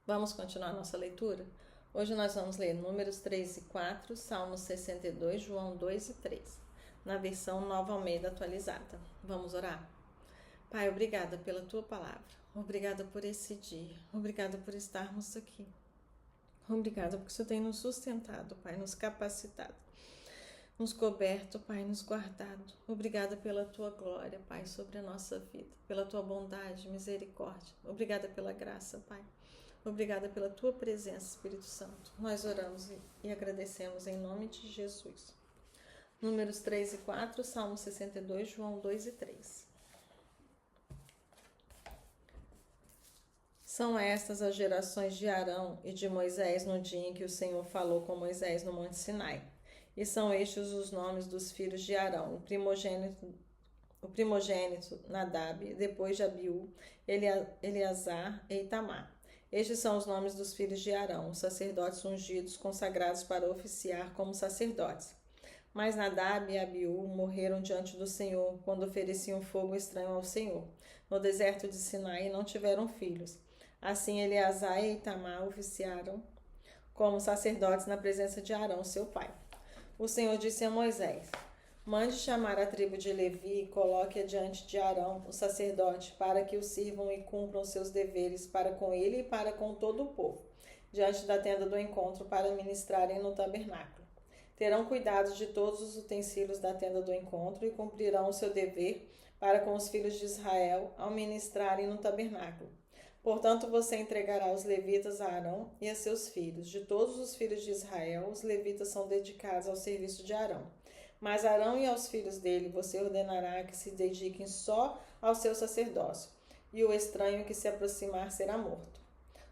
Vamos continuar nossa leitura? Hoje nós vamos ler Números 3 e 4, Salmos 62, João 2 e 3, na versão Nova Almeida atualizada. Vamos orar? Pai, obrigada pela Tua palavra. Obrigada por esse dia. Obrigada por estarmos aqui. Obrigada porque o Senhor tem nos sustentado, Pai, nos capacitado, nos coberto, Pai, nos guardado. Obrigada pela Tua glória, Pai, sobre a nossa vida, pela Tua bondade, misericórdia. Obrigada pela graça, Pai. Obrigada pela Tua presença, Espírito Santo. Nós oramos e agradecemos em nome de Jesus. Números 3 e 4, Salmo 62, João 2 e 3. São estas as gerações de Arão e de Moisés no dia em que o Senhor falou com Moisés no Monte Sinai. E são estes os nomes dos filhos de Arão, o primogênito Nadab, depois de Abiú, Eleazar e Itamar. Estes são os nomes dos filhos de Arão, os sacerdotes ungidos, consagrados para oficiar como sacerdotes. Mas Nadab e Abiú morreram diante do Senhor, quando ofereciam fogo estranho ao Senhor, no deserto de Sinai, e não tiveram filhos. Assim Eleazar e Itamar oficiaram como sacerdotes na presença de Arão, seu pai. O Senhor disse a Moisés: mande chamar a tribo de Levi e coloque-a diante de Arão, o sacerdote, para que o sirvam e cumpram seus deveres para com ele e para com todo o povo, diante da tenda do encontro, para ministrarem no tabernáculo. Terão cuidado de todos os utensílios da tenda do encontro e cumprirão o seu dever para com os filhos de Israel ao ministrarem no tabernáculo. Portanto, você entregará os levitas a Arão e a seus filhos. De todos os filhos de Israel, os levitas são dedicados ao serviço de Arão. Mas Arão e aos filhos dele você ordenará que se dediquem só ao seu sacerdócio, e o estranho que se aproximar será morto.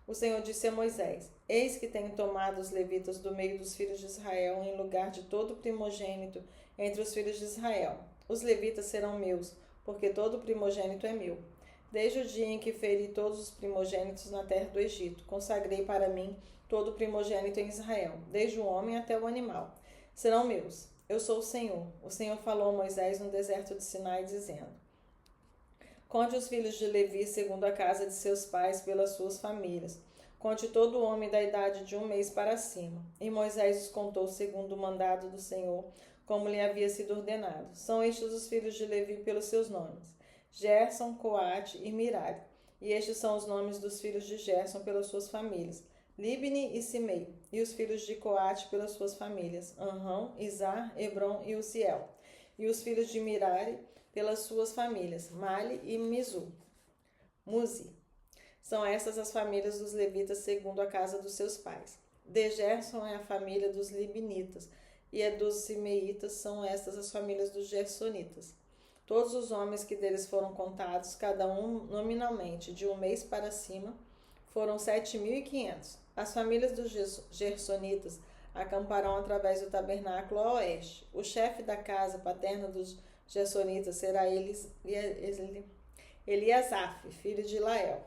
O Senhor disse a Moisés: eis que tenho tomado os levitas do meio dos filhos de Israel, em lugar de todo primogênito entre os filhos de Israel. Os levitas serão meus, porque todo primogênito é meu. Desde o dia em que feri todos os primogênitos na terra do Egito, consagrei para mim todo primogênito em Israel, desde o homem até o animal. Serão meus. Eu sou o Senhor. O Senhor falou a Moisés no deserto de Sinai, dizendo: conte os filhos de Levi segundo a casa de seus pais pelas suas famílias. Conte todo homem da idade de 1 mês para cima. E Moisés os contou segundo o mandado do Senhor, como lhe havia sido ordenado. São estes os filhos de Levi pelos seus nomes: Gerson, Coate e Mirari. E estes são os nomes dos filhos de Gerson pelas suas famílias: Libni e Simei, e os filhos de Coate pelas suas famílias: Anrão, Izar, Hebron e Uziel. E os filhos de Mirari pelas suas famílias: Mali e Muzi. São estas as famílias dos levitas segundo a casa dos seus pais. De Gerson é a família dos libnitas, e a dos simeitas são estas as famílias dos gersonitas. Todos os homens que deles foram contados, cada um nominalmente, de 1 mês para cima, foram 7.500. As famílias dos gersonitas acamparão através do tabernáculo a oeste. O chefe da casa paterna dos gersonitas será Eliasaf, filho de Lael.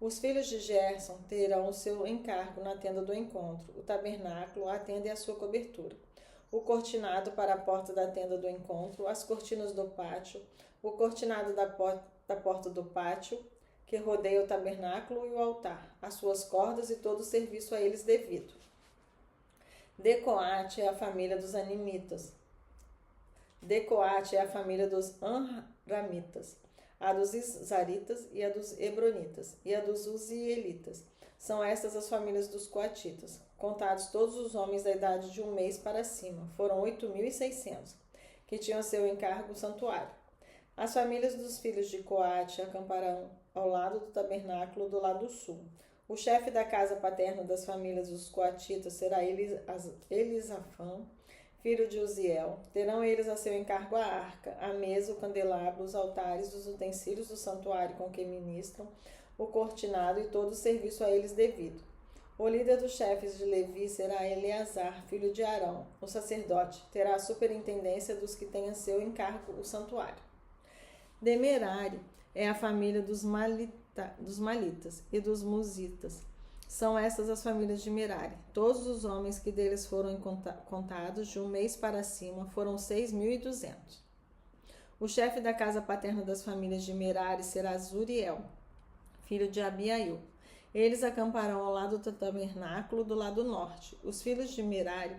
Os filhos de Gerson terão o seu encargo na tenda do encontro, o tabernáculo, a tenda e a sua cobertura, o cortinado para a porta da tenda do encontro, as cortinas do pátio, o cortinado da porta do pátio, que rodeia o tabernáculo e o altar, as suas cordas e todo o serviço a eles devido. De Coate é a família dos animitas. De Coate é a família dos anramitas, a dos isaritas e a dos hebronitas, e a dos uzielitas. São estas as famílias dos coatitas. Contados todos os homens da idade de 1 mês para cima, foram 8.600, que tinham a seu encargo o santuário. As famílias dos filhos de Coate acamparão ao lado do tabernáculo do lado sul. O chefe da casa paterna das famílias dos coatitas será Elisafã, filho de Uziel. Terão eles a seu encargo a arca, a mesa, o candelabro, os altares, os utensílios do santuário com que ministram, o cortinado e todo o serviço a eles devido. O líder dos chefes de Levi será Eleazar, filho de Arão. O sacerdote terá a superintendência dos que têm a seu encargo o santuário. De Merari é a família dos malitas e dos musitas. São estas as famílias de Merari. Todos os homens que deles foram contados de 1 mês para cima foram 6.200. O chefe da casa paterna das famílias de Merari será Zuriel, filho de Abiail. Eles acamparão ao lado do tabernáculo do lado norte. Os filhos de Merari,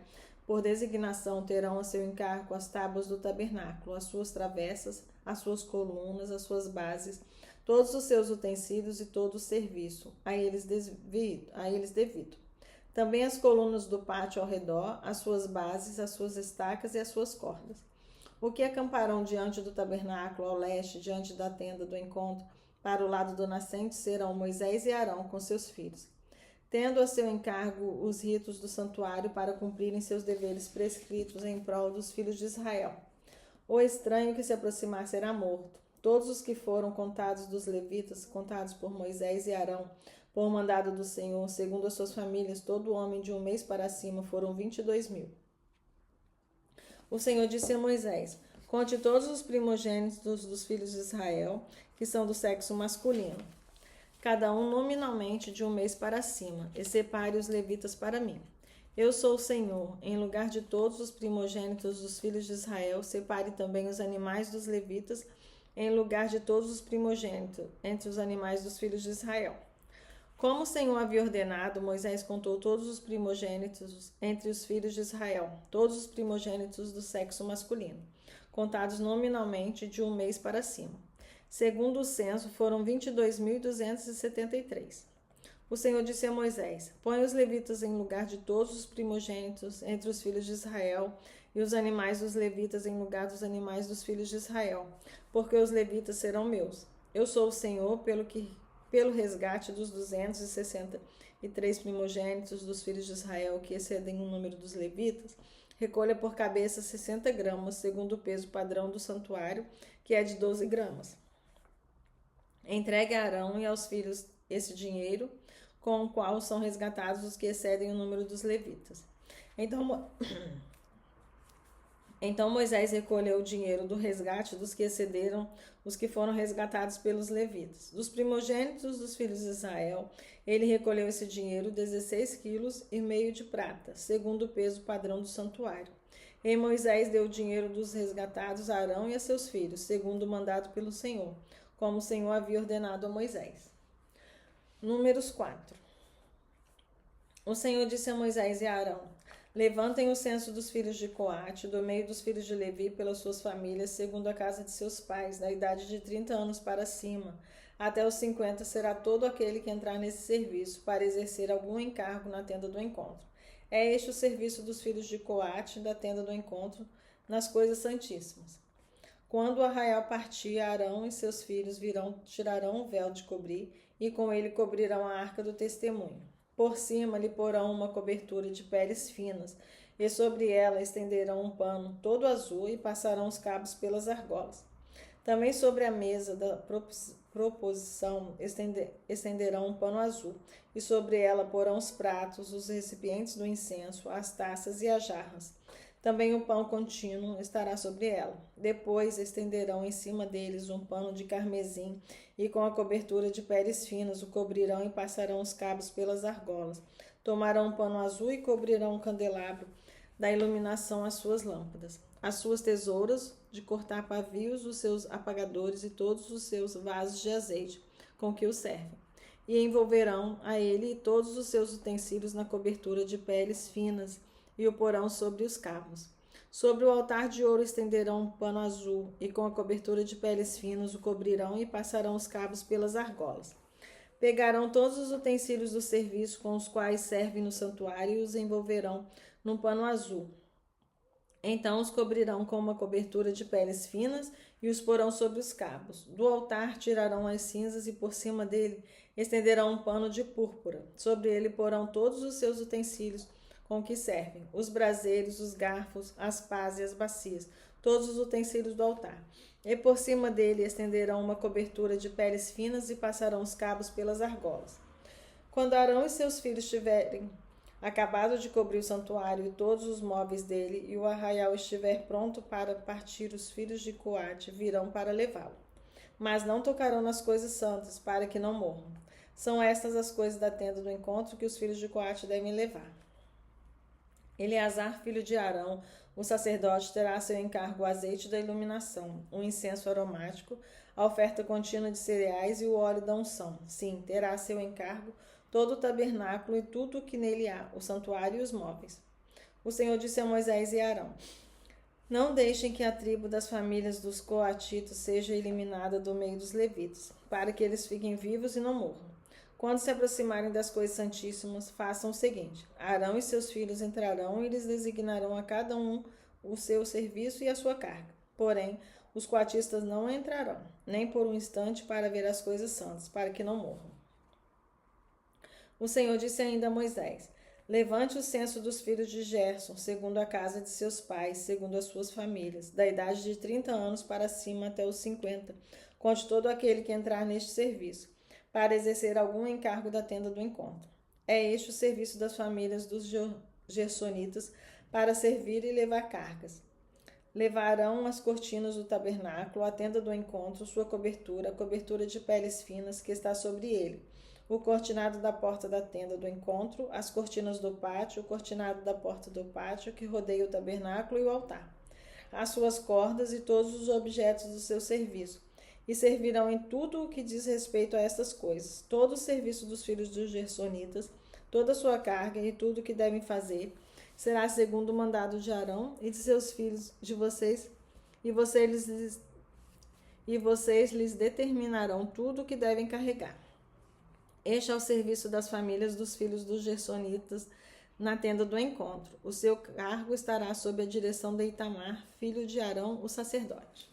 por designação, terão a seu encargo as tábuas do tabernáculo, as suas travessas, as suas colunas, as suas bases, todos os seus utensílios e todo o serviço, a eles devido. Também as colunas do pátio ao redor, as suas bases, as suas estacas e as suas cordas. O que acamparão diante do tabernáculo ao leste, diante da tenda do encontro, para o lado do nascente, serão Moisés e Arão com seus filhos, tendo a seu encargo os ritos do santuário para cumprirem seus deveres prescritos em prol dos filhos de Israel. O estranho que se aproximar será morto. Todos os que foram contados dos levitas, contados por Moisés e Arão, por mandado do Senhor, segundo as suas famílias, todo homem de um mês para cima, foram 22.000. O Senhor disse a Moisés: conte todos os primogênitos dos filhos de Israel, que são do sexo masculino, cada um nominalmente de um mês para cima, e separe os levitas para mim. Eu sou o Senhor. Em lugar de todos os primogênitos dos filhos de Israel, separe também os animais dos levitas, em lugar de todos os primogênitos entre os animais dos filhos de Israel. Como o Senhor havia ordenado, Moisés contou todos os primogênitos entre os filhos de Israel, todos os primogênitos do sexo masculino, contados nominalmente de um mês para cima. Segundo o censo, foram 22.273. O Senhor disse a Moisés: põe os levitas em lugar de todos os primogênitos entre os filhos de Israel, e os animais dos levitas em lugar dos animais dos filhos de Israel, porque os levitas serão meus. Eu sou o Senhor, pelo resgate dos 263 primogênitos dos filhos de Israel que excedem o número dos levitas, recolha por cabeça 60 gramas, segundo o peso padrão do santuário, que é de 12 gramas. Entregue a Arão e aos filhos esse dinheiro, com o qual são resgatados os que excedem o número dos levitas. Então Moisés recolheu o dinheiro do resgate dos que excederam os que foram resgatados pelos levitas. Dos primogênitos dos filhos de Israel, ele recolheu esse dinheiro, 16,5 quilos de prata, segundo o peso padrão do santuário. E Moisés deu o dinheiro dos resgatados a Arão e a seus filhos, segundo o mandado pelo Senhor, como o Senhor havia ordenado a Moisés. Números 4. O Senhor disse a Moisés e a Arão: levantem o censo dos filhos de Coate, do meio dos filhos de Levi, pelas suas famílias, segundo a casa de seus pais, da idade de 30 anos para cima. Até os 50 será todo aquele que entrar nesse serviço, para exercer algum encargo na tenda do encontro. É este o serviço dos filhos de Coate, da tenda do encontro, nas coisas santíssimas. Quando o arraial partir, Arão e seus filhos tirarão o véu de cobrir, e com ele cobrirão a arca do testemunho. Por cima lhe porão uma cobertura de peles finas, e sobre ela estenderão um pano todo azul e passarão os cabos pelas argolas. Também sobre a mesa da proposição estenderão um pano azul, e sobre ela porão os pratos, os recipientes do incenso, as taças e as jarras. Também o pão contínuo estará sobre ela. Depois estenderão em cima deles um pano de carmesim, e com a cobertura de peles finas o cobrirão e passarão os cabos pelas argolas. Tomarão um pano azul e cobrirão o candelabro da iluminação às suas lâmpadas, as suas tesouras de cortar pavios, os seus apagadores e todos os seus vasos de azeite com que o servem. E envolverão a ele e todos os seus utensílios na cobertura de peles finas, e o porão sobre os cabos. Sobre o altar de ouro estenderão um pano azul, e com a cobertura de peles finas o cobrirão e passarão os cabos pelas argolas. Pegarão todos os utensílios do serviço com os quais servem no santuário e os envolverão num pano azul. Então os cobrirão com uma cobertura de peles finas e os porão sobre os cabos. Do altar tirarão as cinzas e por cima dele estenderão um pano de púrpura. Sobre ele porão todos os seus utensílios com que servem, os braseiros, os garfos, as pás e as bacias, todos os utensílios do altar. E por cima dele estenderão uma cobertura de peles finas e passarão os cabos pelas argolas. Quando Arão e seus filhos tiverem acabado de cobrir o santuário e todos os móveis dele, e o arraial estiver pronto para partir, os filhos de Coate virão para levá-lo. Mas não tocarão nas coisas santas, para que não morram. São estas as coisas da tenda do encontro que os filhos de Coate devem levar. Eleazar, filho de Arão, o sacerdote, terá a seu encargo o azeite da iluminação, o incenso aromático, a oferta contínua de cereais e o óleo da unção. Sim, terá a seu encargo todo o tabernáculo e tudo o que nele há, o santuário e os móveis. O Senhor disse a Moisés e a Arão: Não deixem que a tribo das famílias dos coatitas seja eliminada do meio dos levitas, para que eles fiquem vivos e não morram. Quando se aproximarem das coisas santíssimas, façam o seguinte: Arão e seus filhos entrarão e lhes designarão a cada um o seu serviço e a sua carga. Porém, os coatistas não entrarão, nem por um instante para ver as coisas santas, para que não morram. O Senhor disse ainda a Moisés: Levante o censo dos filhos de Gerson, segundo a casa de seus pais, segundo as suas famílias, da idade de 30 anos para cima até os 50. Conte todo aquele que entrar neste serviço, para exercer algum encargo da tenda do encontro. É este o serviço das famílias dos gersonitas, para servir e levar cargas. Levarão as cortinas do tabernáculo, a tenda do encontro, sua cobertura, a cobertura de peles finas que está sobre ele, o cortinado da porta da tenda do encontro, as cortinas do pátio, o cortinado da porta do pátio que rodeia o tabernáculo e o altar, as suas cordas e todos os objetos do seu serviço, e servirão em tudo o que diz respeito a estas coisas, todo o serviço dos filhos dos gersonitas, toda a sua carga e tudo o que devem fazer, será segundo o mandado de Arão e de seus filhos de vocês, e vocês lhes determinarão tudo o que devem carregar. Este é o serviço das famílias dos filhos dos gersonitas na tenda do encontro. O seu cargo estará sob a direção de Itamar, filho de Arão, o sacerdote.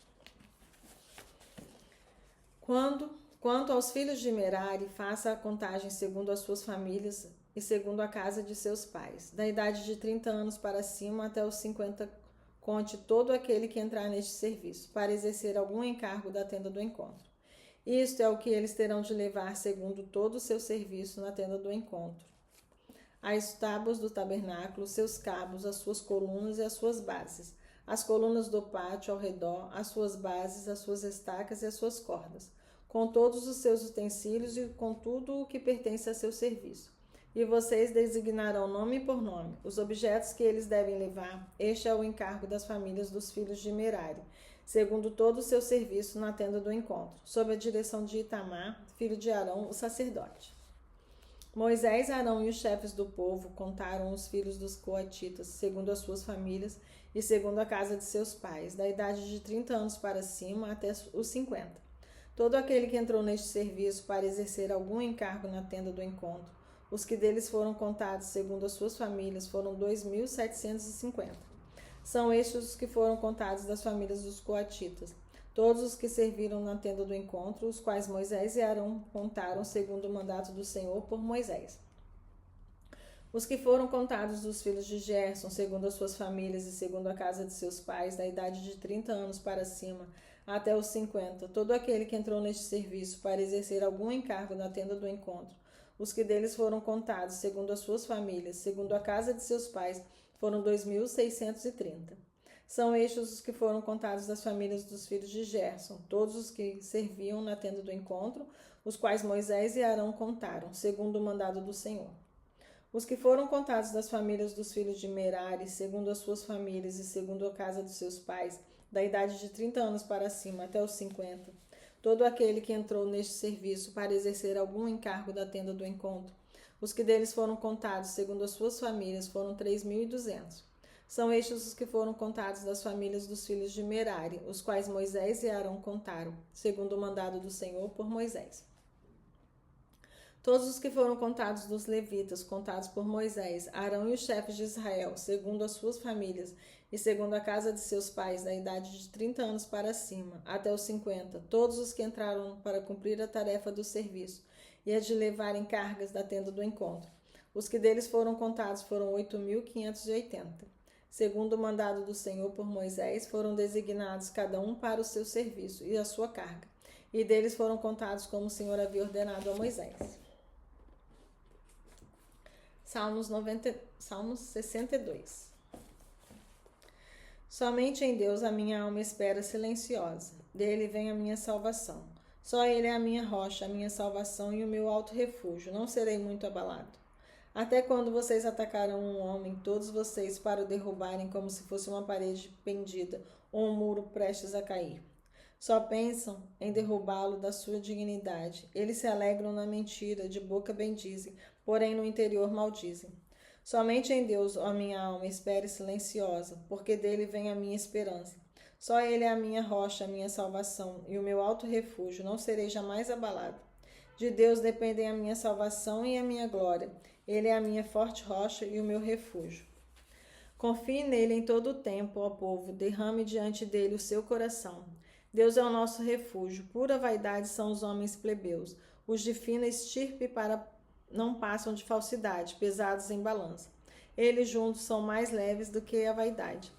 Quanto aos filhos de Merari, faça a contagem segundo as suas famílias e segundo a casa de seus pais. Da idade de 30 anos para cima até os 50, conte todo aquele que entrar neste serviço, para exercer algum encargo da tenda do encontro. Isto é o que eles terão de levar segundo todo o seu serviço na tenda do encontro: as tábuas do tabernáculo, seus cabos, as suas colunas e as suas bases, as colunas do pátio ao redor, as suas bases, as suas estacas e as suas cordas, com todos os seus utensílios e com tudo o que pertence a seu serviço. E vocês designarão nome por nome os objetos que eles devem levar. Este é o encargo das famílias dos filhos de Merari, segundo todo o seu serviço na tenda do encontro, sob a direção de Itamar, filho de Arão, o sacerdote. Moisés, Arão e os chefes do povo contaram os filhos dos coatitas, segundo as suas famílias e segundo a casa de seus pais, da idade de 30 anos para cima até os 50. Todo aquele que entrou neste serviço para exercer algum encargo na tenda do encontro, os que deles foram contados segundo as suas famílias foram 2.750. São estes os que foram contados das famílias dos coatitas, todos os que serviram na tenda do encontro, os quais Moisés e Arão contaram segundo o mandato do Senhor por Moisés. Os que foram contados dos filhos de Gerson, segundo as suas famílias e segundo a casa de seus pais, da idade de 30 anos para cima até os 50, todo aquele que entrou neste serviço para exercer algum encargo na tenda do encontro, os que deles foram contados segundo as suas famílias, segundo a casa de seus pais, foram 2.630. São estes os que foram contados das famílias dos filhos de Gerson, todos os que serviam na tenda do encontro, os quais Moisés e Arão contaram, segundo o mandado do Senhor. Os que foram contados das famílias dos filhos de Merari, segundo as suas famílias e segundo a casa dos seus pais, da idade de 30 anos para cima até os 50, todo aquele que entrou neste serviço para exercer algum encargo da tenda do encontro, os que deles foram contados segundo as suas famílias foram 3.200. São estes os que foram contados das famílias dos filhos de Merari, os quais Moisés e Arão contaram, segundo o mandado do Senhor por Moisés. Todos os que foram contados dos levitas, contados por Moisés, Arão e os chefes de Israel, segundo as suas famílias e segundo a casa de seus pais, da idade de 30 anos para cima, até os 50, todos os que entraram para cumprir a tarefa do serviço, e a de levarem cargas da tenda do encontro. Os que deles foram contados foram 8.580. Segundo o mandado do Senhor por Moisés, foram designados cada um para o seu serviço e a sua carga, e deles foram contados como o Senhor havia ordenado a Moisés. Salmos 62. Somente em Deus a minha alma espera silenciosa, dele vem a minha salvação. Só ele é a minha rocha, a minha salvação e o meu alto refúgio, não serei muito abalado. Até quando vocês atacarão um homem, todos vocês, para o derrubarem como se fosse uma parede pendida ou um muro prestes a cair? Só pensam em derrubá-lo da sua dignidade. Eles se alegram na mentira, de boca bendizem, porém no interior maldizem. Somente em Deus, ó minha alma, espere silenciosa, porque dele vem a minha esperança. Só ele é a minha rocha, a minha salvação, e o meu alto refúgio, não serei jamais abalado. De Deus dependem a minha salvação e a minha glória. Ele é a minha forte rocha e o meu refúgio. Confie nele em todo o tempo, ó povo, derrame diante dele o seu coração. Deus é o nosso refúgio, pura vaidade são os homens plebeus. Os de fina estirpe não passam de falsidade, pesados em balança. Eles juntos são mais leves do que a vaidade.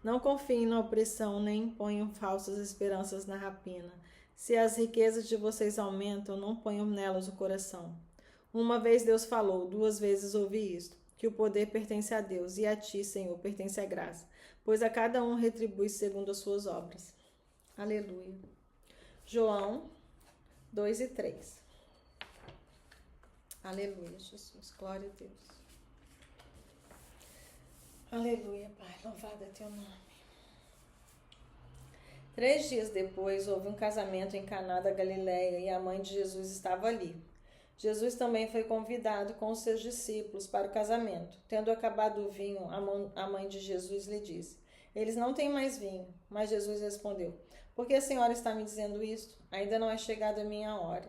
Não confiem na opressão, nem ponham falsas esperanças na rapina. Se as riquezas de vocês aumentam, não ponham nelas o coração. Uma vez Deus falou, 2 vezes ouvi isto, que o poder pertence a Deus, e a ti, Senhor, pertence a graça, pois a cada um retribui segundo as suas obras. Aleluia. João 2 e 3. Aleluia, Jesus. Glória a Deus. Aleluia, Pai. Louvado é teu nome. 3 dias depois, houve um casamento em Caná da Galileia e a mãe de Jesus estava ali. Jesus também foi convidado com os seus discípulos para o casamento. Tendo acabado o vinho, a mãe de Jesus lhe disse: Eles não têm mais vinho. Mas Jesus respondeu: Por que a senhora está me dizendo isto? Ainda não é chegada a minha hora.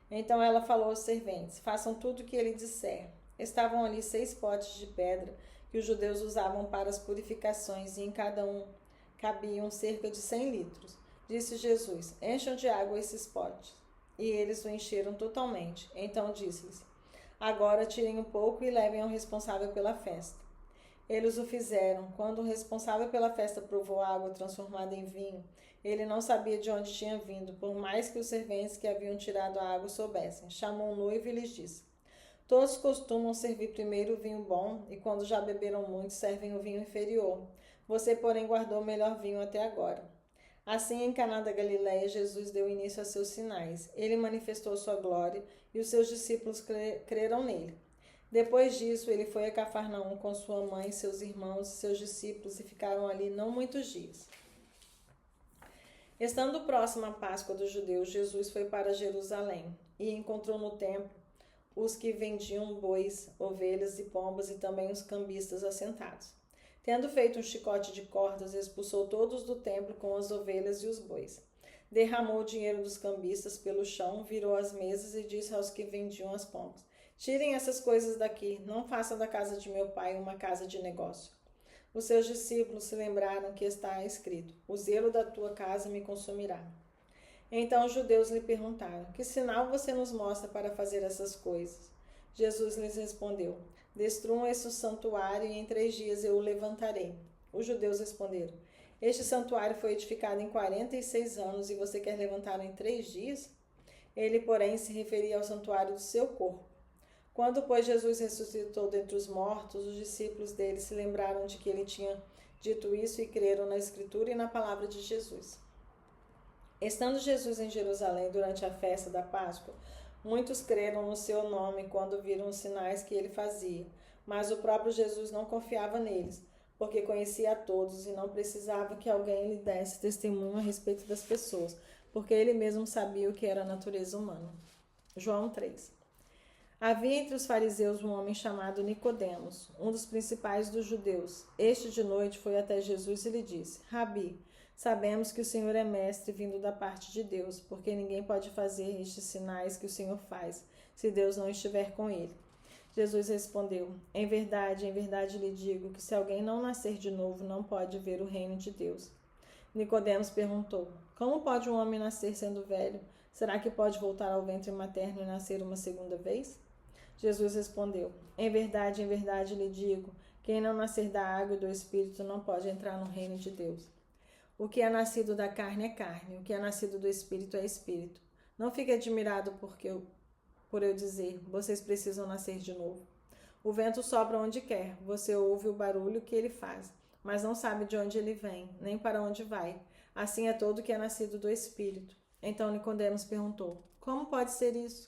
Então ela falou aos serventes: Façam tudo o que ele disser. Estavam ali 6 potes de pedra que os judeus usavam para as purificações, e em cada um cabiam cerca de 100 litros. Disse Jesus: Encham de água esses potes. E eles o encheram totalmente. Então disse-lhes: Agora tirem um pouco e levem ao responsável pela festa. Eles o fizeram. Quando o responsável pela festa provou a água transformada em vinho, ele não sabia de onde tinha vindo, por mais que os serventes que haviam tirado a água soubessem. Chamou o noivo e lhes disse: Todos costumam servir primeiro o vinho bom, e quando já beberam muito, servem o vinho inferior. Você, porém, guardou o melhor vinho até agora. Assim, em Caná da Galileia, Jesus deu início a seus sinais. Ele manifestou sua glória e os seus discípulos creram nele. Depois disso, ele foi a Cafarnaum com sua mãe, seus irmãos e seus discípulos e ficaram ali não muitos dias. Estando próxima à Páscoa dos judeus, Jesus foi para Jerusalém e encontrou no templo os que vendiam bois, ovelhas e pombas e também os cambistas assentados. Tendo feito um chicote de cordas, expulsou todos do templo com as ovelhas e os bois. Derramou o dinheiro dos cambistas pelo chão, virou as mesas e disse aos que vendiam as pombas: Tirem essas coisas daqui, não façam da casa de meu pai uma casa de negócio. Os seus discípulos se lembraram que está escrito: O zelo da tua casa me consumirá. Então os judeus lhe perguntaram: Que sinal você nos mostra para fazer essas coisas? Jesus lhes respondeu: Destruam esse santuário e em 3 dias eu o levantarei. Os judeus responderam: Este santuário foi edificado em 46 anos e você quer levantá-lo em 3 dias? Ele, porém, se referia ao santuário do seu corpo. Quando, pois, Jesus ressuscitou dentre os mortos, os discípulos dele se lembraram de que ele tinha dito isso e creram na Escritura e na palavra de Jesus. Estando Jesus em Jerusalém durante a festa da Páscoa, muitos creram no seu nome quando viram os sinais que ele fazia, mas o próprio Jesus não confiava neles, porque conhecia a todos e não precisava que alguém lhe desse testemunho a respeito das pessoas, porque ele mesmo sabia o que era a natureza humana. João 3. Havia entre os fariseus um homem chamado Nicodemos, um dos principais dos judeus. Este de noite foi até Jesus e lhe disse: Rabi, sabemos que o Senhor é mestre vindo da parte de Deus, porque ninguém pode fazer estes sinais que o Senhor faz, se Deus não estiver com ele. Jesus respondeu: em verdade lhe digo que se alguém não nascer de novo, não pode ver o reino de Deus. Nicodemos perguntou: Como pode um homem nascer sendo velho? Será que pode voltar ao ventre materno e nascer uma segunda vez? Jesus respondeu: em verdade lhe digo, quem não nascer da água e do Espírito não pode entrar no reino de Deus. O que é nascido da carne é carne, o que é nascido do Espírito é Espírito. Não fique admirado por eu dizer, vocês precisam nascer de novo. O vento sopra onde quer, você ouve o barulho que ele faz, mas não sabe de onde ele vem, nem para onde vai. Assim é todo que é nascido do Espírito. Então Nicodemos perguntou: como pode ser isso?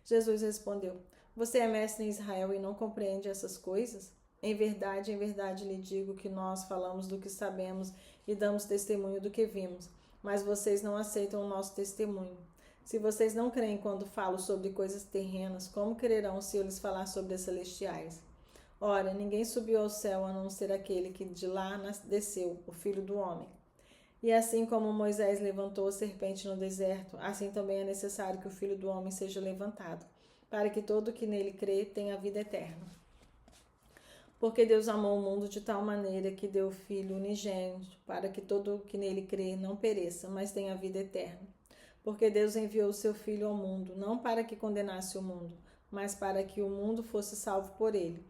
Jesus respondeu: você é mestre em Israel e não compreende essas coisas? Em verdade lhe digo que nós falamos do que sabemos e damos testemunho do que vimos, mas vocês não aceitam o nosso testemunho. Se vocês não creem quando falo sobre coisas terrenas, como crerão se eu lhes falar sobre as celestiais? Ora, ninguém subiu ao céu a não ser aquele que de lá desceu, o Filho do Homem. E assim como Moisés levantou a serpente no deserto, assim também é necessário que o Filho do Homem seja levantado, para que todo que nele crê tenha vida eterna. Porque Deus amou o mundo de tal maneira que deu o Filho unigênito, para que todo que nele crê não pereça, mas tenha vida eterna. Porque Deus enviou o seu Filho ao mundo, não para que condenasse o mundo, mas para que o mundo fosse salvo por ele.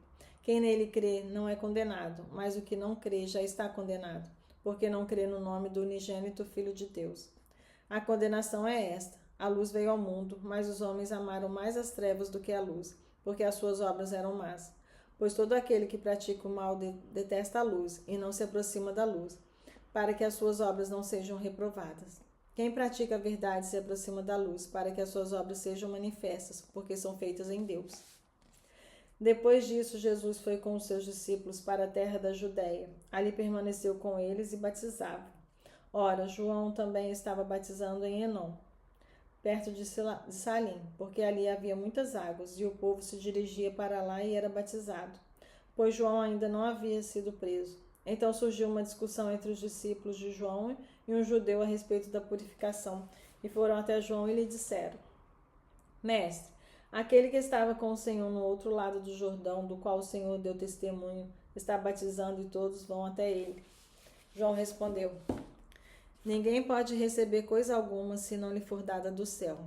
Quem nele crê não é condenado, mas o que não crê já está condenado, porque não crê no nome do unigênito Filho de Deus. A condenação é esta: a luz veio ao mundo, mas os homens amaram mais as trevas do que a luz, porque as suas obras eram más. Pois todo aquele que pratica o mal detesta a luz e não se aproxima da luz, para que as suas obras não sejam reprovadas. Quem pratica a verdade se aproxima da luz, para que as suas obras sejam manifestas, porque são feitas em Deus. Depois disso, Jesus foi com os seus discípulos para a terra da Judéia. Ali permaneceu com eles e batizava. Ora, João também estava batizando em Enom, perto de Salim, porque ali havia muitas águas, e o povo se dirigia para lá e era batizado, pois João ainda não havia sido preso. Então surgiu uma discussão entre os discípulos de João e um judeu a respeito da purificação, e foram até João e lhe disseram: Mestre, aquele que estava com o Senhor no outro lado do Jordão, do qual o Senhor deu testemunho, está batizando e todos vão até ele. João respondeu: Ninguém pode receber coisa alguma se não lhe for dada do céu.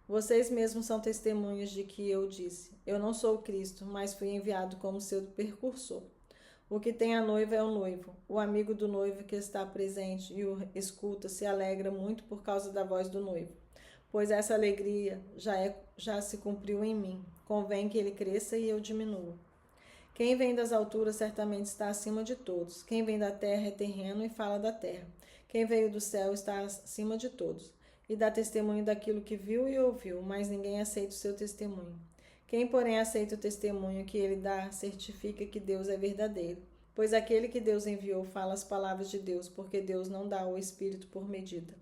Vocês mesmos são testemunhas de que eu disse: Eu não sou o Cristo, mas fui enviado como seu precursor. O que tem a noiva é o noivo. O amigo do noivo que está presente e o escuta se alegra muito por causa da voz do noivo, pois essa alegria já se cumpriu em mim. Convém que ele cresça e eu diminua. Quem vem das alturas certamente está acima de todos. Quem vem da terra é terreno e fala da terra. Quem veio do céu está acima de todos, e dá testemunho daquilo que viu e ouviu, mas ninguém aceita o seu testemunho. Quem, porém, aceita o testemunho que ele dá, certifica que Deus é verdadeiro, pois aquele que Deus enviou fala as palavras de Deus, porque Deus não dá o Espírito por medida.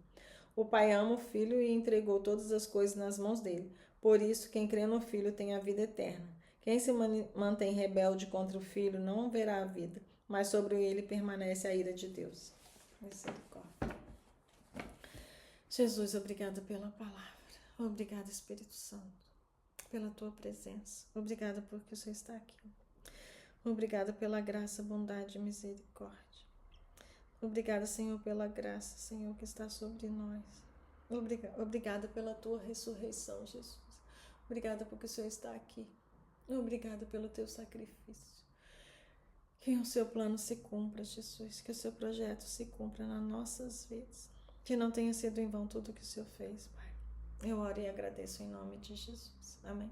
O Pai ama o Filho e entregou todas as coisas nas mãos dele. Por isso, quem crê no Filho tem a vida eterna. Quem se mantém rebelde contra o Filho não verá a vida, mas sobre ele permanece a ira de Deus. Misericórdia. Jesus, obrigada pela palavra. Obrigada, Espírito Santo, pela tua presença. Obrigada porque o Senhor está aqui. Obrigada pela graça, bondade e misericórdia. Obrigada, Senhor, pela graça, Senhor, que está sobre nós. Obrigada pela tua ressurreição, Jesus. Obrigada porque o Senhor está aqui. Obrigada pelo teu sacrifício. Que o seu plano se cumpra, Jesus. Que o seu projeto se cumpra nas nossas vidas. Que não tenha sido em vão tudo o que o Senhor fez, Pai. Eu oro e agradeço em nome de Jesus. Amém.